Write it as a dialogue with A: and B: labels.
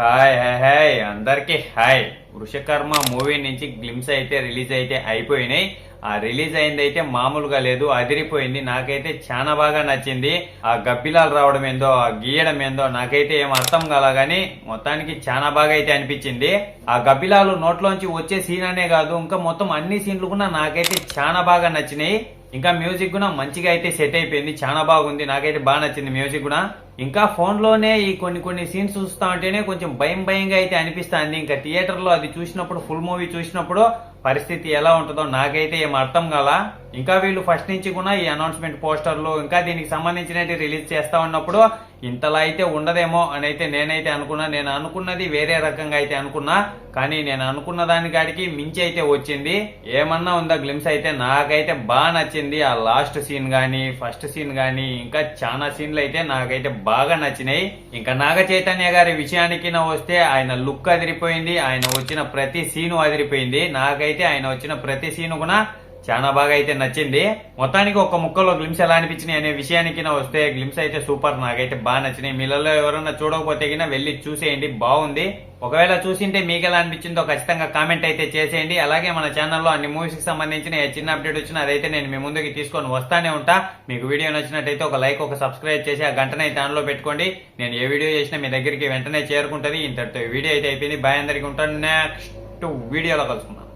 A: Hi hi hi అందరికి hi. Vrushakarma movie నుంచి glimpse అయితే రిలీజ్ అయితే అయిపోయినాయి. ఆ రిలీజ్ అయింది అయితే మామూలుగా లేదు, అదిరిపోయింది. నాకైతే చాలా బాగా నచ్చింది. ఆ గబ్బిలాలు రావడం ఏందో, ఆ గీయడం ఏందో నాకైతే ఏం అర్థం కాల గానీ మొత్తానికి చాలా బాగా అయితే అనిపించింది. ఆ గబ్బిలాలు నోట్లోంచి వచ్చే సీన్ అనే కాదు, ఇంకా మొత్తం అన్ని సీన్లు కూడా నాకైతే చాలా బాగా నచ్చినాయి. ఇంకా మ్యూజిక్ కూడా మంచిగా అయితే సెట్ అయిపోయింది, చాలా బాగుంది. నాకైతే బాగా నచ్చింది మ్యూజిక్ కూడా. ఇంకా ఫోన్ లోనే ఈ కొన్ని సీన్స్ చూస్తా ఉంటేనే కొంచెం భయంగా అయితే అనిపిస్తుంది. ఇంకా థియేటర్ లో అది చూసినప్పుడు, ఫుల్ మూవీ చూసినప్పుడు పరిస్థితి ఎలా ఉంటుందో నాకైతే ఏం అర్థం కాల. ఇంకా వీళ్ళు ఫస్ట్ నుంచి కూడా ఈ అనౌన్స్మెంట్ పోస్టర్లు ఇంకా దీనికి సంబంధించినవి రిలీజ్ చేస్తా ఉన్నప్పుడు ఇంతలా అయితే ఉండదేమో అని అయితే నేనైతే అనుకున్నా. నేను అనుకున్నది వేరే రకంగా అయితే అనుకున్నా, కానీ నేను అనుకున్న దానికాడికి మించి అయితే వచ్చింది. ఏమన్నా ఉందా గ్లిమ్స్ అయితే నాకైతే బాగా నచ్చింది. ఆ లాస్ట్ సీన్ గానీ, ఫస్ట్ సీన్ గానీ, ఇంకా చాలా సీన్లు అయితే నాకైతే బాగా నచ్చినాయి. ఇంకా నాగ చైతన్య గారి విషయానికి వస్తే ఆయన లుక్ అదిరిపోయింది. ఆయన వచ్చిన ప్రతి సీను అదిరిపోయింది. నాకైతే ఆయన వచ్చిన ప్రతి సీను కూడా చాలా బాగా అయితే నచ్చింది. మొత్తానికి ఒక ముక్కలో గ్లిమ్స్ ఎలా అనిపించినాయి అనే విషయానికి వస్తే గ్లిమ్స్ అయితే సూపర్, నాకైతే బాగా నచ్చినాయి. మీలలో ఎవరైనా చూడకపోతే గినా వెళ్ళి చూసేయండి, బాగుంది. ఒకవేళ చూసింటే మీకు ఎలా అనిపించిందో ఖచ్చితంగా కామెంట్ అయితే చేసేయండి. అలాగే మన ఛానల్లో అన్ని మూవీస్ కి సంబంధించిన ఏ చిన్న అప్డేట్ వచ్చినా అదైతే నేను మీ ముందుకి తీసుకొని వస్తానే ఉంటా. మీకు వీడియో నచ్చినట్టయితే ఒక లైక్, ఒక సబ్స్క్రైబ్ చేసి ఆ గంటనైతే ఆన్లో పెట్టుకోండి. నేను ఏ వీడియో చేసినా మీ దగ్గరికి వెంటనే చేరుకుంటది. ఇంతటితో వీడియో అయితే అయిపోయింది. బాయ్, అందరికీ ఉంటాను. నెక్స్ట్ వీడియోలో కలుసుకుందాం.